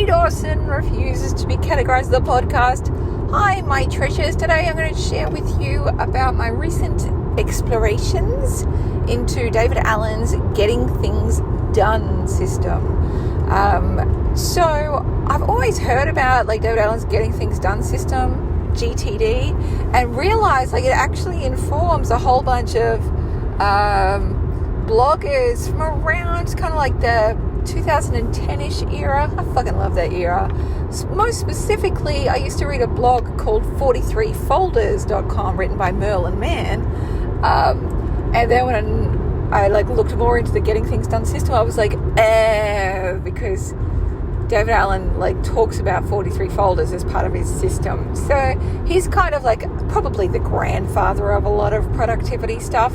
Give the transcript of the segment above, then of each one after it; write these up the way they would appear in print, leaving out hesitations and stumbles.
Leonie Dawson refuses to be categorized as a podcast. Hi, my treasures. Today I'm going to share with you about my recent explorations into David Allen's Getting Things Done system. So I've always heard about David Allen's Getting Things Done system, GTD, and realized it actually informs a whole bunch of bloggers from around the 2010-ish era. I fucking love that era. Most specifically, I used to read a blog called 43folders.com written by Merlin Mann. And then when I looked more into the Getting Things Done system, I was because David Allen talks about 43 folders as part of his system. So he's kind of probably the grandfather of a lot of productivity stuff.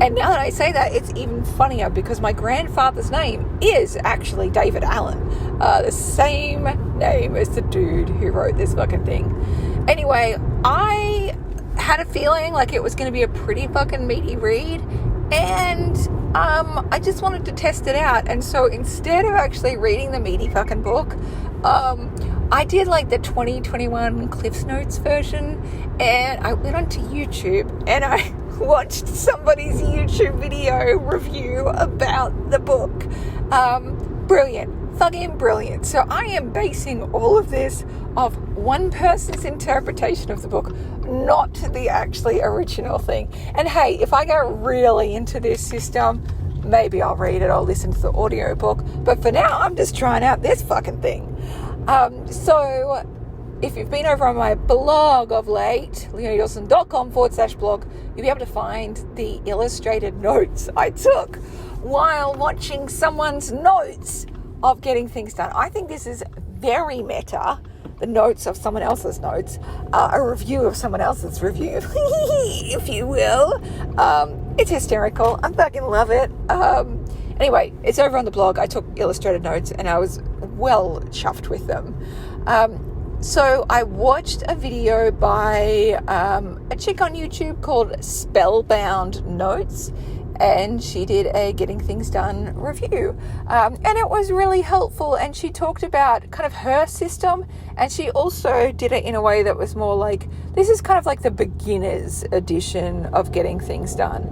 And now that I say that, it's even funnier because my grandfather's name is actually David Allen. The same name as the dude who wrote this fucking thing. Anyway, I had a feeling it was going to be a pretty fucking meaty read. And I just wanted to test it out. And so instead of actually reading the meaty fucking book, I did the 2021 Cliffs Notes version, and I went onto YouTube and I watched somebody's YouTube video review about the book. Brilliant. Fucking brilliant. So I am basing all of this off one person's interpretation of the book, not the actually original thing. And hey, if I go really into this system, maybe I'll read it or listen to the audio book. But for now, I'm just trying out this fucking thing. So if you've been over on my blog of late, leoniedawson.com/blog, you'll be able to find the illustrated notes I took while watching someone's notes of Getting Things Done. I think this is very meta, the notes of someone else's notes, a review of someone else's review, if you will. It's hysterical. I fucking love it. Anyway, it's over on the blog. I took illustrated notes and I was well chuffed with them. So I watched a video by a chick on YouTube called Spellbound Notes, and she did a Getting Things Done review. And it was really helpful, and she talked about kind of her system, and she also did it in a way that was more this is kind of the beginner's edition of Getting Things Done.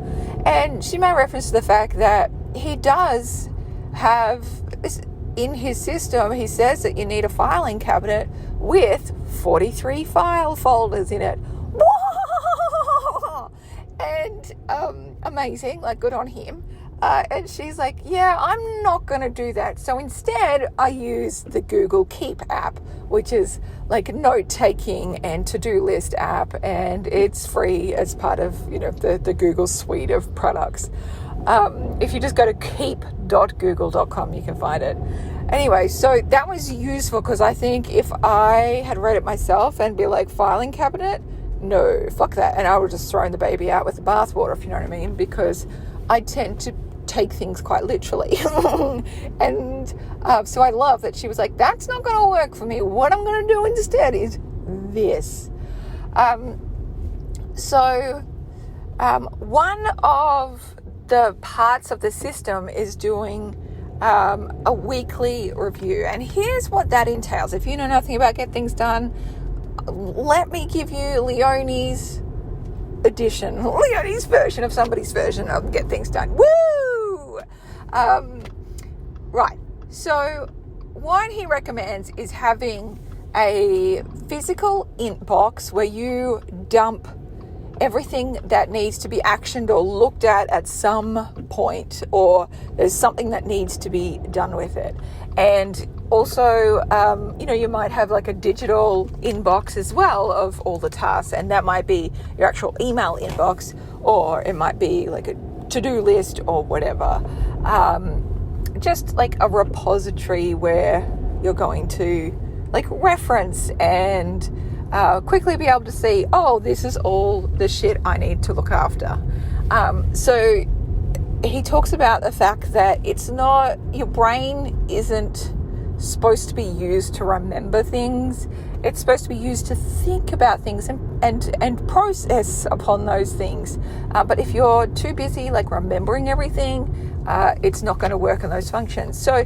And she made reference to the fact that he does have, in his system, he says that you need a filing cabinet with 43 file folders in it. And amazing, good on him. And she's yeah, I'm not going to do that. So instead, I use the Google Keep app, which is note-taking and to-do list app, and it's free as part of, the Google suite of products. If you just go to keep.google.com, you can find it. Anyway, so that was useful because I think if I had read it myself and be filing cabinet, no, fuck that. And I would just throw the baby out with the bathwater, if you know what I mean, because I tend to take things quite literally. And so I love that she was that's not going to work for me. What I'm going to do instead is this. One of the parts of the system is doing a weekly review. And here's what that entails. If you know nothing about Get Things Done, let me give you Leonie's version of somebody's version of Get Things Done. Woo! Right. So what he recommends is having a physical inbox where you dump everything that needs to be actioned or looked at some point, or there's something that needs to be done with it. And also, you might have a digital inbox as well of all the tasks, and that might be your actual email inbox, or it might be a to-do list or whatever. Just a repository where you're going to reference and quickly be able to see, oh, this is all the shit I need to look after. So he talks about the fact that it's not, your brain isn't supposed to be used to remember things. It's supposed to be used to think about things and process upon those things. But if you're too busy remembering everything, it's not going to work on those functions. So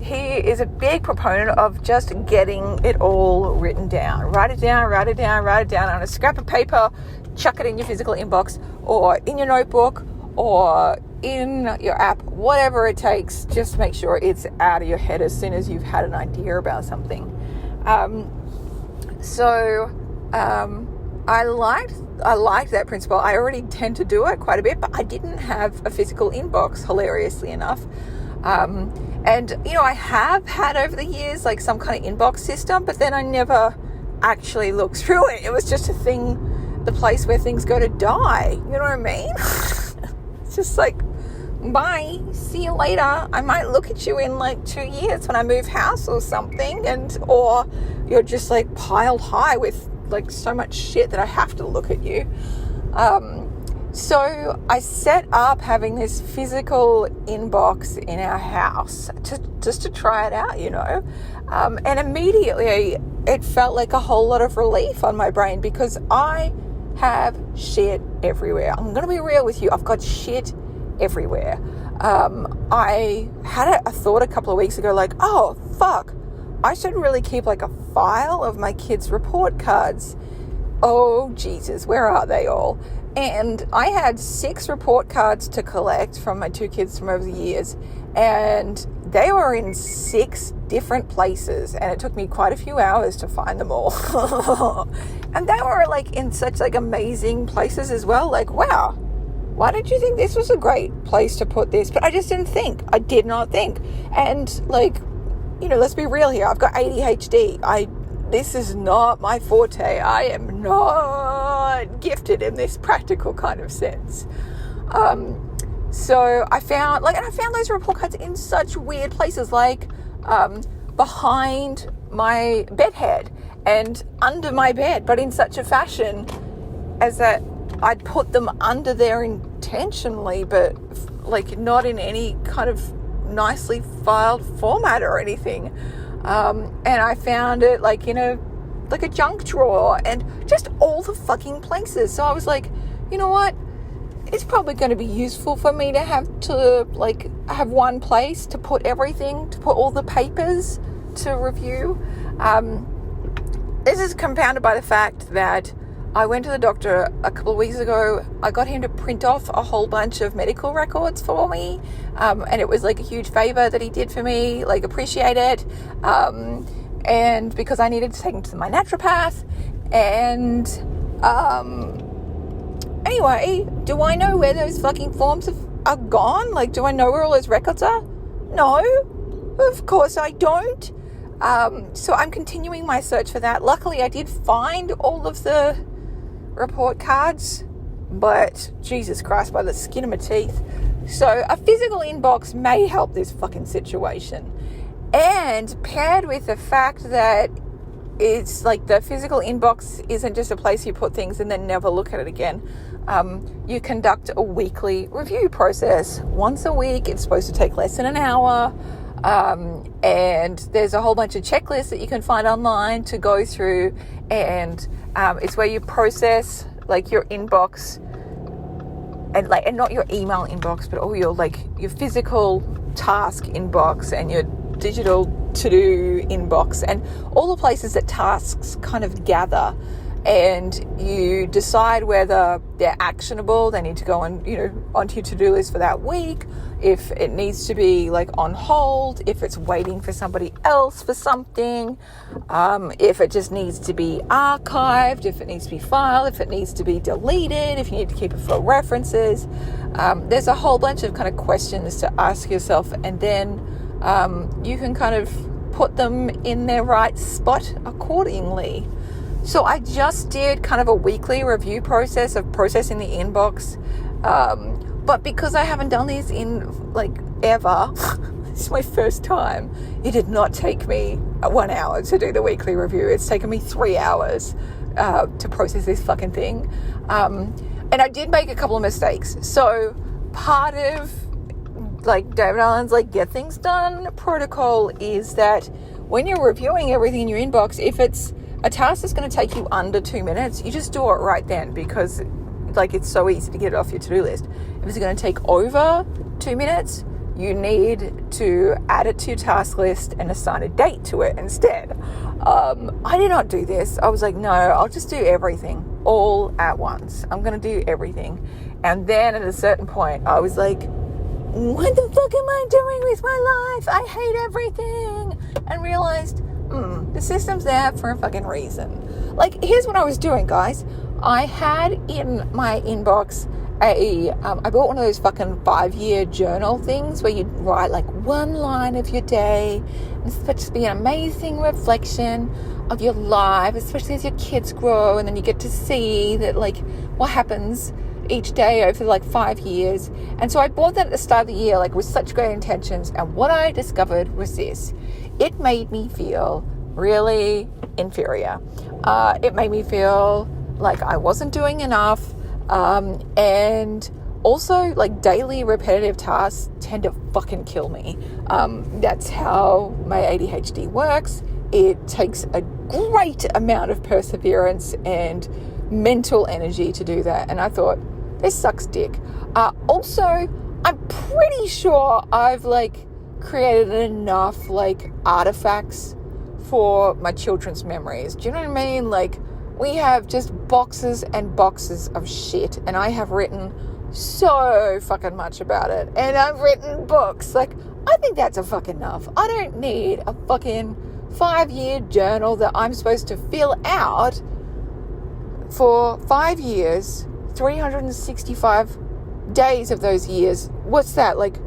he is a big proponent of just getting it all written down. Write it down on a scrap of paper, chuck it in your physical inbox or in your notebook or in your app, whatever it takes. Just make sure it's out of your head as soon as you've had an idea about something. I liked that principle. I already tend to do it quite a bit, but I didn't have a physical inbox, hilariously enough. And, I have had over the years, like some kind of inbox system, but then I never actually looked through it. It was just a thing, the place where things go to die. You know what I mean? It's just like, bye, see you later. I might look at you in like 2 years when I move house or something, or you're just like piled high with like so much shit that I have to look at you. So I set up having this physical inbox in our house just to try it out, and immediately it felt like a whole lot of relief on my brain because I have shit everywhere. I'm going to be real with you. I've got shit everywhere. I had a thought a couple of weeks ago, like, oh, fuck, I should really keep like a file of my kids' report cards. Oh, Jesus, where are they all? And I had 6 report cards to collect from my 2 kids from over the years, and they were in 6 different places, and it took me quite a few hours to find them all. And they were like in such like amazing places as well. Like, wow, why did you think this was a great place to put this? But I just didn't think. I did not think. And like, let's be real here. I've got ADHD. This is not my forte. I am not gifted in this practical kind of sense. So I found those report cards in such weird places, like behind my bed head and under my bed, but in such a fashion as that I'd put them under there intentionally, but like not in any kind of nicely filed format or anything. And I found it like in a junk drawer and just all the fucking places. So I was like, you know what? It's probably going to be useful for me to have one place to put everything, to put all the papers to review. This is compounded by the fact that I went to the doctor a couple of weeks ago. I got him to print off a whole bunch of medical records for me. And it was like a huge favor that he did for me, like appreciate it. And because I needed to take him to my naturopath. And anyway, do I know where those fucking forms are gone? Like, do I know where all those records are? No, of course I don't. So I'm continuing my search for that. Luckily, I did find all of the report cards, but Jesus Christ, by the skin of my teeth. So a physical inbox may help this fucking situation. And paired with the fact that it's like the physical inbox isn't just a place you put things and then never look at it again. You conduct a weekly review process. Once a week, it's supposed to take less than an hour. And there's a whole bunch of checklists that you can find online to go through. And it's where you process like your inbox and not your email inbox, but all your physical task inbox and your digital to-do inbox and all the places that tasks kind of gather, and you decide whether they're actionable, they need to go on, onto your to-do list for that week, if it needs to be like on hold, if it's waiting for somebody else for something, if it just needs to be archived, if it needs to be filed, if it needs to be deleted, if you need to keep it for references. There's a whole bunch of kind of questions to ask yourself, and then you can kind of put them in their right spot accordingly. So I just did kind of a weekly review process of processing the inbox. But because I haven't done this in like ever, it's my first time, it did not take me 1 hour to do the weekly review. It's taken me 3 hours to process this fucking thing. And I did make a couple of mistakes. So part of like David Allen's like get things done protocol is that when you're reviewing everything in your inbox, if it's a task that's going to take you under 2 minutes, you just do it right then, because like it's so easy to get it off your to-do list. If it's going to take over 2 minutes, you need to add it to your task list and assign a date to it instead. I did not do this. I was like, no, I'll just do everything all at once. I'm going to do everything. And then at a certain point, I was like, what the fuck am I doing with my life? I hate everything. And realized, the system's there for a fucking reason. Like, here's what I was doing, guys. I had in my inbox I bought one of those fucking 5-year journal things where you write like one line of your day. And it's supposed to be an amazing reflection of your life, especially as your kids grow, and then you get to see that like what happens each day over like 5 years. And so I bought that at the start of the year, like with such great intentions. And what I discovered was this: it made me feel really inferior. It made me feel like I wasn't doing enough. And also like daily repetitive tasks tend to fucking kill me. That's how my ADHD works. It takes a great amount of perseverance and mental energy to do that. And I thought, this sucks dick. Also, I'm pretty sure I've like created enough like artifacts for my children's memories. Do you know what I mean? Like, we have just boxes and boxes of shit, and I have written so fucking much about it, and I've written books. Like, I think that's a fucking enough. I don't need a fucking 5-year journal that I'm supposed to fill out for 5 years, 365 days of those years. What's that, like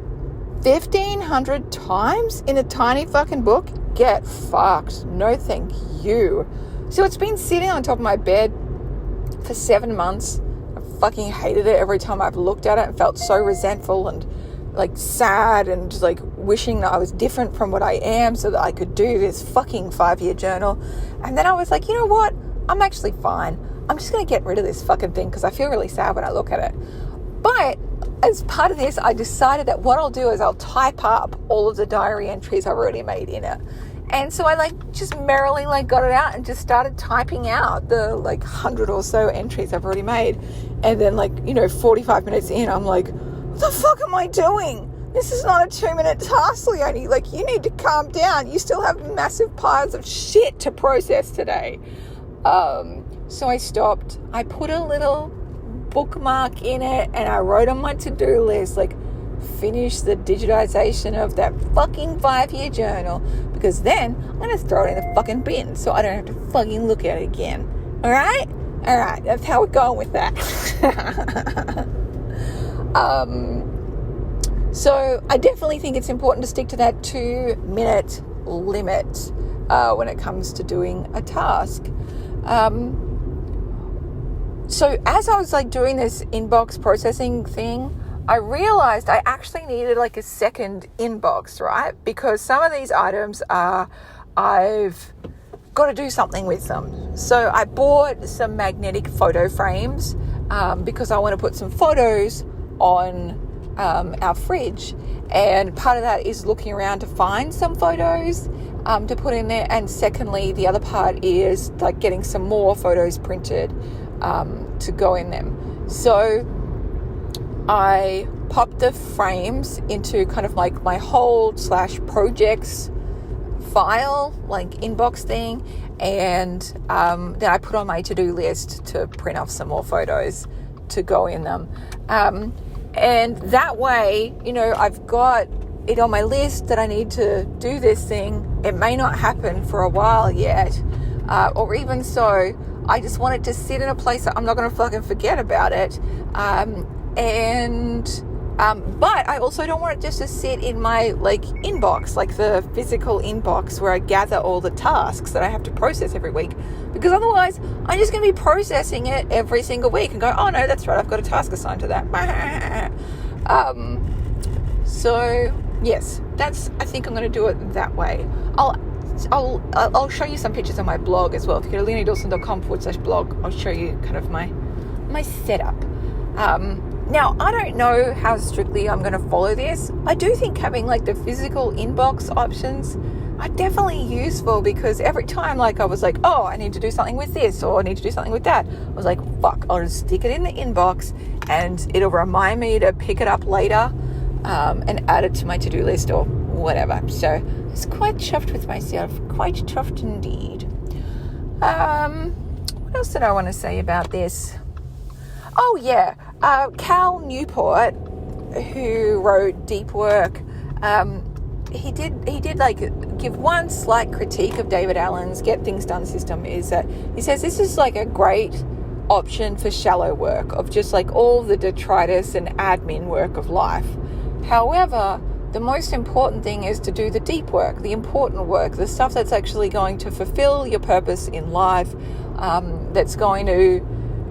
1,500 times in a tiny fucking book? Get fucked. No thank you. So it's been sitting on top of my bed for 7 months. I fucking hated it every time I've looked at it and felt so resentful and like sad and just like wishing that I was different from what I am so that I could do this fucking 5-year journal. And then I was like, you know what? I'm actually fine. I'm just going to get rid of this fucking thing because I feel really sad when I look at it. But as part of this, I decided that what I'll do is I'll type up all of the diary entries I've already made in it. And so I like just merrily like got it out and just started typing out the like 100 or so entries I've already made. And then 45 minutes in, I'm like, what the fuck am I doing? This is not a 2-minute task, Leonie. Like, you need to calm down. You still have massive piles of shit to process today. So I stopped. I put a little bookmark in it and I wrote on my to-do list, like, finish the digitization of that fucking 5-year journal, because then I'm going to throw it in the fucking bin so I don't have to fucking look at it again. All right, that's how we're going with that. So I definitely think it's important to stick to that 2-minute limit when it comes to doing a task. So as I was like doing this inbox processing thing, I realized I actually needed like a second inbox, right? Because some of these items I've got to do something with them. So I bought some magnetic photo frames because I want to put some photos on our fridge. And part of that is looking around to find some photos to put in there. And secondly, the other part is like getting some more photos printed to go in them. So I popped the frames into kind of like my hold/projects file, like inbox thing, and then I put on my to-do list to print off some more photos to go in them. And that way, I've got it on my list that I need to do this thing. It may not happen for a while yet, or even so, I just want it to sit in a place that I'm not going to fucking forget about it. But I also don't want it just to sit in my like inbox, like the physical inbox where I gather all the tasks that I have to process every week, because otherwise I'm just going to be processing it every single week and go, oh no, that's right, I've got a task assigned to that. So yes, I think I'm going to do it that way. I'll show you some pictures on my blog as well. If you go to leoniedawson.com/blog, I'll show you kind of my setup. Now, I don't know how strictly I'm going to follow this. I do think having like the physical inbox options are definitely useful, because every time like I was like, oh, I need to do something with this or I need to do something with that, I was like, fuck, I'll just stick it in the inbox and it'll remind me to pick it up later. and add it to my to-do list or whatever. So I was quite chuffed with myself, quite chuffed indeed. What else did I want to say about this? Oh yeah, Cal Newport, who wrote Deep Work, he did like give one slight critique of David Allen's Get Things Done system, is that he says this is like a great option for shallow work, of just like all the detritus and admin work of life. However, the most important thing is to do the deep work, the important work, the stuff that's actually going to fulfill your purpose in life, that's going to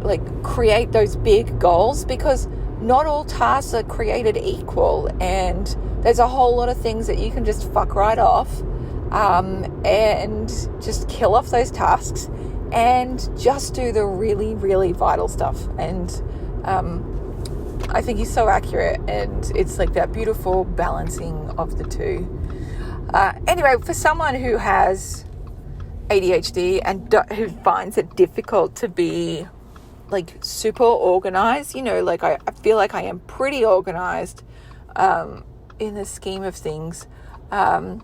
like create those big goals, because not all tasks are created equal, and there's a whole lot of things that you can just fuck right off, and just kill off those tasks and just do the really, really vital stuff. And I think he's so accurate, and it's like that beautiful balancing of the two. Anyway, for someone who has ADHD and who finds it difficult to be like super organized, you know, like I feel like I am pretty organized in the scheme of things, but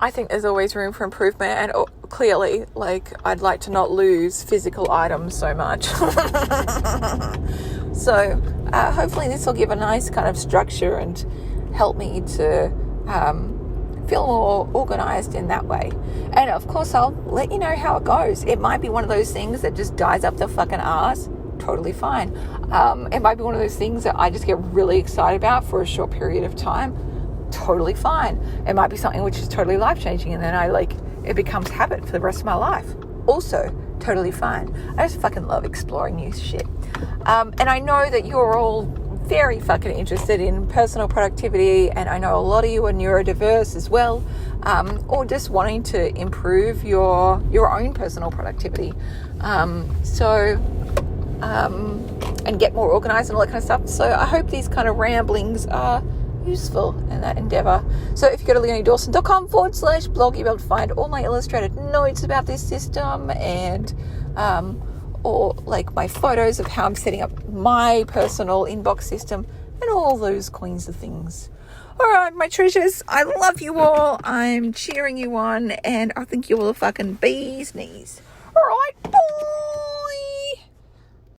I think there's always room for improvement, and clearly, like, I'd like to not lose physical items so much. So hopefully this will give a nice kind of structure and help me to feel more organized in that way. And of course, I'll let you know how it goes. It might be one of those things that just dies up the fucking ass. Totally fine. It might be one of those things that I just get really excited about for a short period of time. Totally fine. It might be something which is totally life-changing, and then it becomes habit for the rest of my life. Also totally fine. I just fucking love exploring new shit. And I know that you're all very fucking interested in personal productivity, and I know a lot of you are neurodiverse as well, or just wanting to improve your own personal productivity. And get more organized and all that kind of stuff. So I hope these kind of ramblings are useful in that endeavor. So if you go to leoniedawson.com/blog, you'll be able to find all my illustrated notes about this system, and or like my photos of how I'm setting up my personal inbox system, and all those kinds of things. All right, my treasures, I love you all. I'm cheering you on, and I think you're all a fucking bee's knees. All right.